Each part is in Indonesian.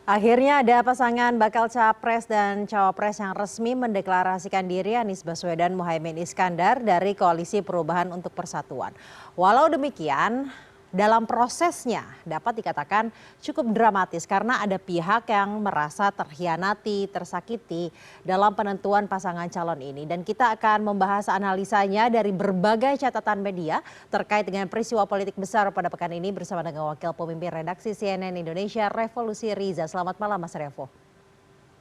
Akhirnya ada pasangan bakal capres dan cawapres yang resmi mendeklarasikan diri Anies Baswedan Muhaimin Iskandar dari Koalisi Perubahan untuk Persatuan. Walau demikian, dalam prosesnya dapat dikatakan cukup dramatis karena ada pihak yang merasa terhianati, tersakiti dalam penentuan pasangan calon ini. Dan kita akan membahas analisanya dari berbagai catatan media terkait dengan peristiwa politik besar pada pekan ini bersama dengan Wakil Pemimpin Redaksi CNN Indonesia Revolusi Riza. Selamat malam Mas Revo.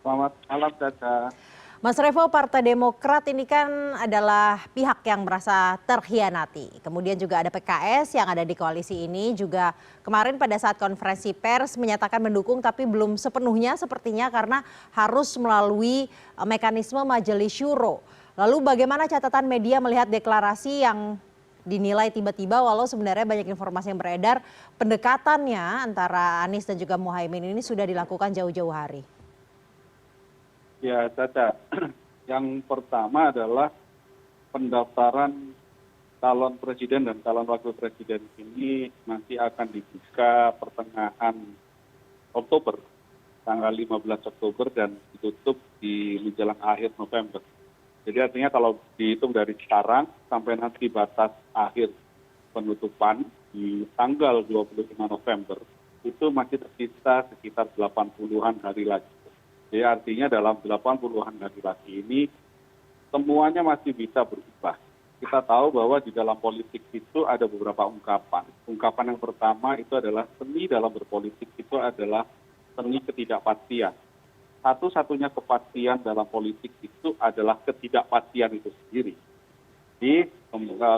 Selamat malam, Caca. Mas Revo, Partai Demokrat ini kan adalah pihak yang merasa terhianati. Kemudian juga ada PKS yang ada di koalisi ini juga kemarin pada saat konferensi pers menyatakan mendukung tapi belum sepenuhnya sepertinya karena harus melalui mekanisme majelis syuro. Lalu bagaimana catatan media melihat deklarasi yang dinilai tiba-tiba walau sebenarnya banyak informasi yang beredar pendekatannya antara Anies dan juga Muhaimin ini sudah dilakukan jauh-jauh hari? Ya, Caca. Yang pertama adalah pendaftaran calon presiden dan calon wakil presiden ini nanti akan dibuka pertengahan Oktober, tanggal 15 Oktober dan ditutup di menjelang akhir November. Jadi artinya kalau dihitung dari sekarang sampai nanti batas akhir penutupan di tanggal 25 November, itu masih tersisa sekitar 80-an hari lagi. Jadi artinya dalam 80-an hari lagi ini semuanya masih bisa berubah. Kita tahu bahwa di dalam politik itu ada beberapa ungkapan. Ungkapan yang pertama itu adalah seni dalam berpolitik itu adalah seni ketidakpastian. Satu-satunya kepastian dalam politik itu adalah ketidakpastian itu sendiri. Jadi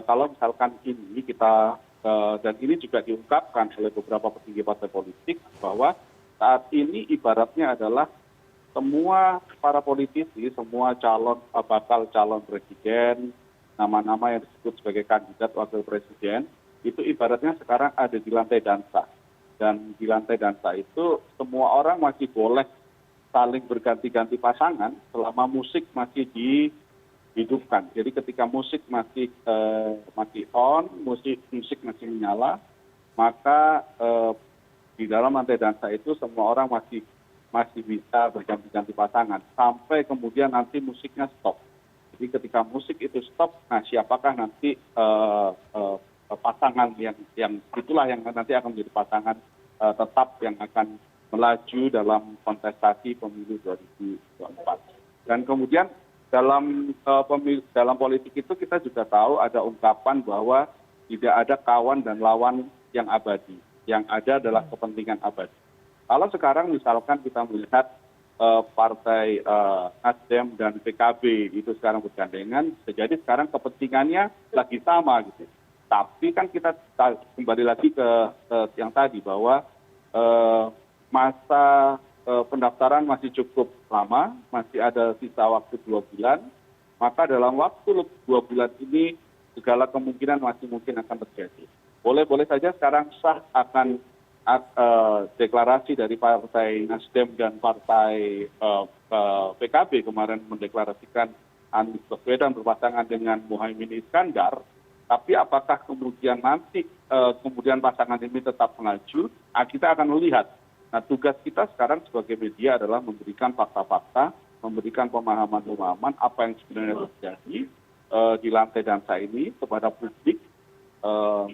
kalau misalkan ini kita dan ini juga diungkapkan oleh beberapa petinggi partai politik bahwa saat ini ibaratnya adalah semua para politisi, semua bakal calon presiden, nama-nama yang disebut sebagai kandidat wakil presiden, itu ibaratnya sekarang ada di lantai dansa. Dan di lantai dansa itu semua orang masih boleh saling berganti-ganti pasangan selama musik masih dihidupkan. Jadi ketika musik masih on, musik masih menyala, maka di dalam lantai dansa itu semua orang masih bisa berganti-ganti pasangan sampai kemudian nanti musiknya stop. Jadi ketika musik itu stop, nah siapakah nanti pasangan yang itulah yang nanti akan menjadi pasangan tetap yang akan melaju dalam kontestasi pemilu 2024. Dan kemudian dalam politik itu kita juga tahu ada ungkapan bahwa tidak ada kawan dan lawan yang abadi. Yang ada adalah kepentingan abadi. Kalau sekarang misalkan kita melihat partai Nasdem dan PKB itu sekarang bergandengan, jadi sekarang kepentingannya lagi sama gitu. Tapi kan kita kembali lagi ke yang tadi bahwa masa pendaftaran masih cukup lama, masih ada sisa waktu 2 bulan, maka dalam waktu 2 bulan ini segala kemungkinan masih mungkin akan terjadi. Boleh saja sekarang sah akan deklarasi dari partai Nasdem dan partai PKB kemarin mendeklarasikan Anies Baswedan berpasangan dengan Muhaimin Iskandar, tapi apakah kemudian nanti kemudian pasangan ini tetap melaju, kita akan melihat. Nah, tugas kita sekarang sebagai media adalah memberikan fakta-fakta, memberikan pemahaman-pemahaman apa yang sebenarnya terjadi di lantai dansa ini kepada publik.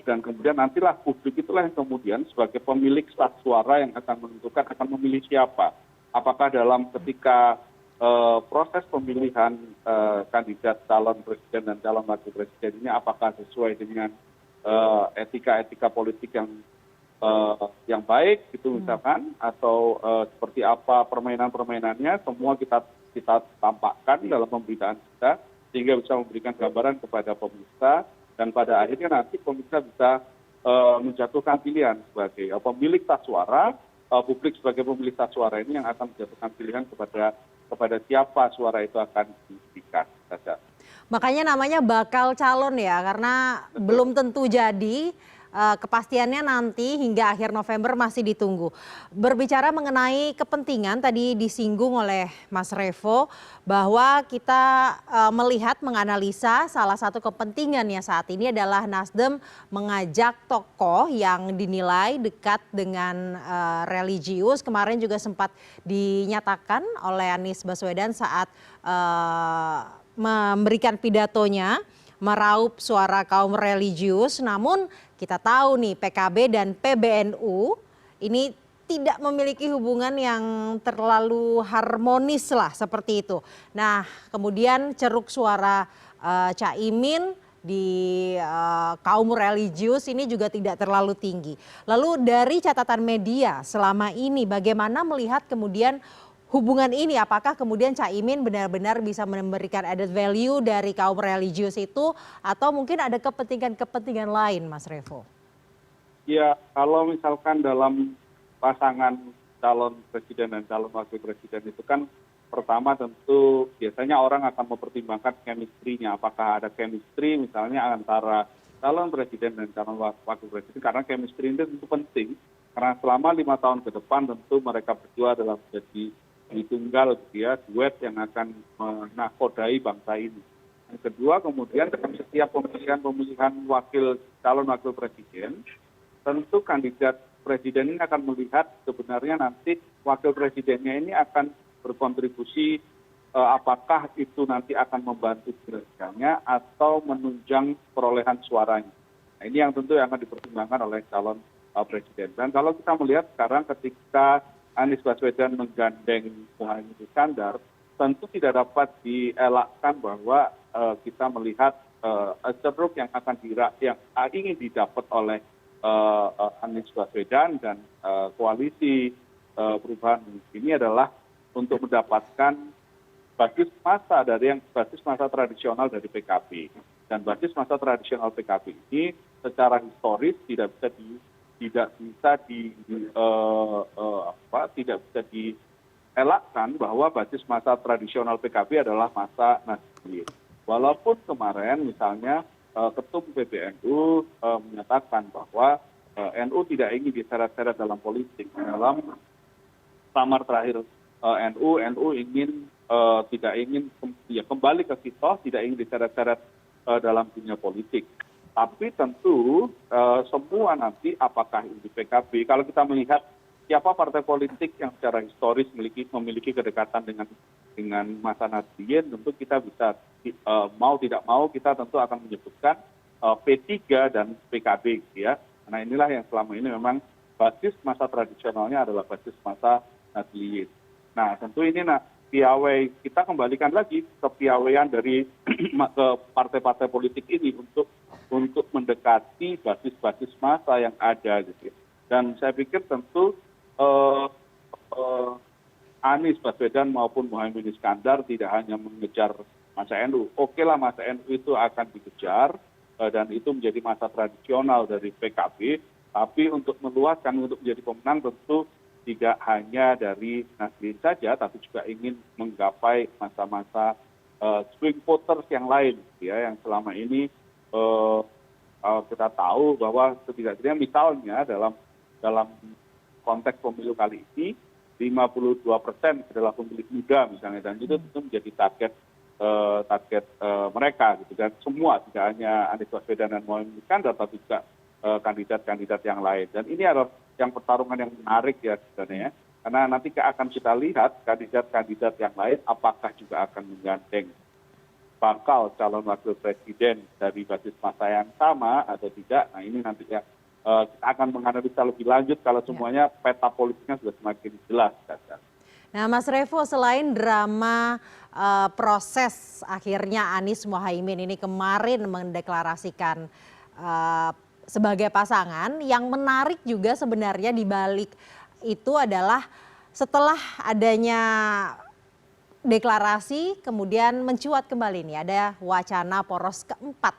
Dan kemudian nantilah publik itulah yang kemudian sebagai pemilik sah suara yang akan menentukan akan memilih siapa. Apakah dalam ketika proses pemilihan kandidat calon presiden dan calon wakil presiden ini apakah sesuai dengan etika-etika politik yang baik gitu misalkan, atau seperti apa permainan-permainannya, semua kita tampakkan dalam pemberitaan kita sehingga bisa memberikan gambaran kepada pemirsa. Dan pada akhirnya nanti pemirsa bisa menjatuhkan pilihan sebagai pemilik sah suara, publik sebagai pemilik sah suara ini yang akan menjatuhkan pilihan kepada siapa suara itu akan diberikan. Makanya namanya bakal calon ya, karena belum tentu jadi kepastiannya nanti hingga akhir November masih ditunggu. Berbicara mengenai kepentingan tadi disinggung oleh Mas Revo bahwa kita melihat menganalisa salah satu kepentingannya saat ini adalah Nasdem mengajak tokoh yang dinilai dekat dengan religius. Kemarin juga sempat dinyatakan oleh Anies Baswedan saat memberikan pidatonya meraup suara kaum religius. Namun kita tahu nih PKB dan PBNU ini tidak memiliki hubungan yang terlalu harmonis lah seperti itu. Nah kemudian ceruk suara Caimin di kaum religius ini juga tidak terlalu tinggi. Lalu dari catatan media selama ini bagaimana melihat kemudian hubungan ini, apakah kemudian Caimin benar-benar bisa memberikan added value dari kaum religius itu atau mungkin ada kepentingan-kepentingan lain, Mas Revo? Ya, kalau misalkan dalam pasangan calon presiden dan calon wakil presiden itu kan pertama tentu biasanya orang akan mempertimbangkan chemistry-nya. Apakah ada chemistry misalnya antara calon presiden dan calon wakil presiden, karena chemistry itu tentu penting. Karena selama 5 tahun ke depan tentu mereka berdua adalah menjadi tunggal duet yang akan menakodai bangsa ini. Yang kedua kemudian dalam setiap pemilihan calon wakil presiden, tentu kandidat presiden ini akan melihat sebenarnya nanti wakil presidennya ini akan berkontribusi apakah itu nanti akan membantu kinerjanya atau menunjang perolehan suaranya. Nah, ini yang tentu yang akan dipertimbangkan oleh calon presiden. Dan kalau kita melihat sekarang ketika Anies Baswedan menggandeng Muhaimin Iskandar, tentu tidak dapat dielakkan bahwa kita melihat ceruk yang ingin didapat oleh Anies Baswedan dan koalisi perubahan ini adalah untuk mendapatkan basis massa tradisional dari PKB. Dan basis massa tradisional PKB ini secara historis tidak bisa dielakkan bahwa basis massa tradisional PKB adalah massa Nahdliyin. Walaupun kemarin misalnya Ketum PBNU menyatakan bahwa NU tidak ingin diseret-seret dalam politik. Dalam samar terakhir NU ingin tidak ingin kembali ke kitos, tidak ingin diseret-seret dalam dunia politik. Tapi tentu semua nanti apakah ini PKB, kalau kita melihat siapa partai politik yang secara historis memiliki kedekatan dengan massa Nahdliyin, tentu kita bisa mau tidak mau kita tentu akan menyebutkan P3 dan PKB ya. Nah inilah yang selama ini memang basis massa tradisionalnya adalah basis massa Nahdliyin. Nah tentu ini piawai kita kembalikan lagi ke piawaian dari ke partai-partai politik ini untuk mendekati basis-basis massa yang ada gitu. Dan saya pikir tentu Anies Baswedan maupun Muhaimin Iskandar tidak hanya mengejar massa NU. Oke lah massa NU itu akan dikejar dan itu menjadi massa tradisional dari PKB, tapi untuk meluaskan, untuk menjadi pemenang tentu tidak hanya dari Nahdliyin saja, tapi juga ingin menggapai masa-masa swing voters yang lain ya, yang selama ini kita tahu bahwa setidaknya misalnya dalam konteks pemilu kali ini 52% adalah pemilih muda misalnya, dan itu tentu menjadi target mereka gitu, dan semua tidak hanya Anies Baswedan dan Muhaimin Iskandar tapi juga kandidat-kandidat yang lain. Dan ini adalah yang pertarungan yang menarik ya sebenarnya, karena nanti akan kita lihat kandidat-kandidat yang lain apakah juga akan menggandeng bakal calon wakil presiden dari basis massa yang sama atau tidak. Nah ini nanti ya kita akan menganalisa lebih lanjut kalau semuanya peta politiknya sudah semakin jelas. Nah Mas Revo, selain drama proses akhirnya Anies Muhaimin ini kemarin mendeklarasikan sebagai pasangan, yang menarik juga sebenarnya di balik itu adalah setelah adanya deklarasi kemudian mencuat kembali nih ada wacana poros keempat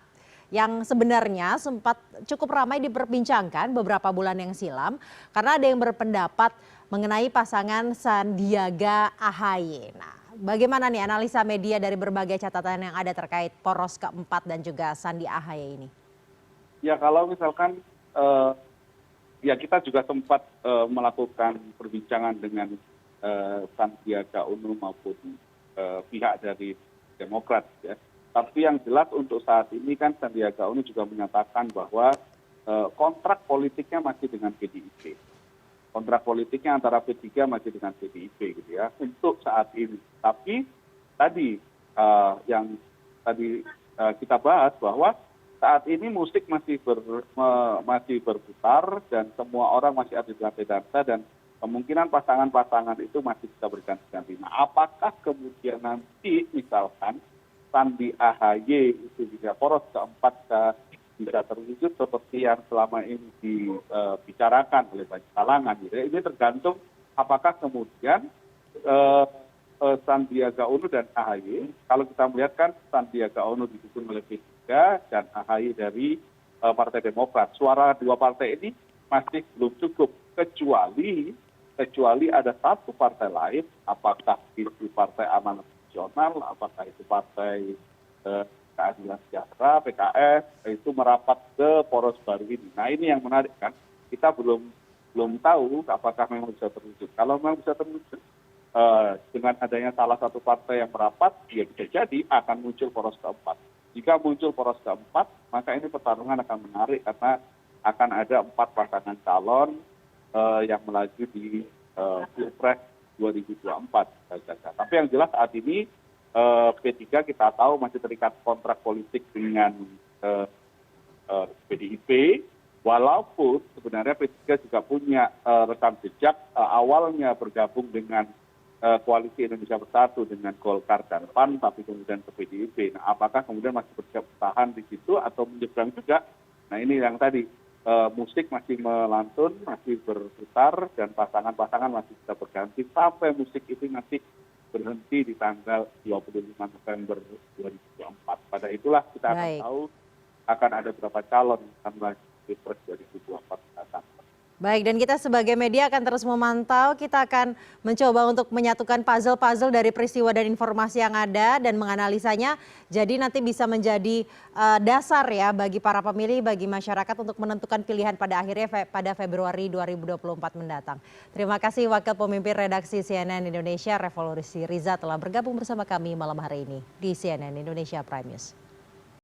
yang sebenarnya sempat cukup ramai diperbincangkan beberapa bulan yang silam karena ada yang berpendapat mengenai pasangan Sandiaga Ahy. Nah, bagaimana nih analisa media dari berbagai catatan yang ada terkait poros keempat dan juga Sandi Ahy ini? Ya kalau misalkan eh, ya kita juga sempat melakukan perbincangan dengan Sandiaga Uno maupun pihak dari Demokrat ya. Tapi yang jelas untuk saat ini kan Sandiaga Uno juga menyatakan bahwa kontrak politiknya masih dengan PDIP. Kontrak politiknya antara P3 masih dengan PDIP gitu ya untuk saat ini. Tapi tadi yang tadi kita bahas bahwa saat ini musik masih berputar dan semua orang masih ada di lantai dansa dan kemungkinan pasangan-pasangan itu masih bisa berganti-ganti. Nah, apakah kemudian nanti misalkan Sandi AHY itu bisa poros keempat bisa terwujud seperti yang selama ini dibicarakan oleh banyak kalangan. Gitu. Ini tergantung apakah kemudian Sandiaga Uno dan AHY, kalau kita melihat kan Sandiaga Uno didukung oleh P3 dan AHY dari Partai Demokrat. Suara dua partai ini masih belum cukup kecuali ada satu partai lain, apakah itu Partai Amanat Nasional, apakah itu Partai Keadilan Sejahtera, PKS, itu merapat ke poros baru ini. Nah ini yang menarik kan, kita belum tahu apakah memang bisa terwujud. Kalau memang bisa terwujud, dengan adanya salah satu partai yang merapat, ya bisa jadi akan muncul poros keempat. Jika muncul poros keempat, maka ini pertarungan akan menarik karena akan ada 4 pasangan calon yang melaju di Pilpres 2024. Tapi yang jelas saat ini P3 kita tahu masih terikat kontrak politik dengan PDIP, walaupun sebenarnya P3 juga punya rekam jejak awalnya bergabung dengan Koalisi Indonesia Bersatu dengan Golkar dan PAN, tapi kemudian ke PDIP. Nah, apakah kemudian masih bertahan di situ atau menyeberang juga? Nah, ini yang tadi musik masih melantun, masih berputar, dan pasangan-pasangan masih bisa berganti sampai musik itu nanti berhenti di tanggal 25 November 2024. Pada itulah kita akan tahu akan ada berapa calon yang akan melaju di Pilpres 2024 mendatang. Baik, dan kita sebagai media akan terus memantau, kita akan mencoba untuk menyatukan puzzle-puzzle dari peristiwa dan informasi yang ada dan menganalisanya, jadi nanti bisa menjadi dasar ya bagi para pemilih, bagi masyarakat untuk menentukan pilihan pada akhirnya pada Februari 2024 mendatang. Terima kasih Wakil Pemimpin Redaksi CNN Indonesia, Revolusi Riza telah bergabung bersama kami malam hari ini di CNN Indonesia Prime News.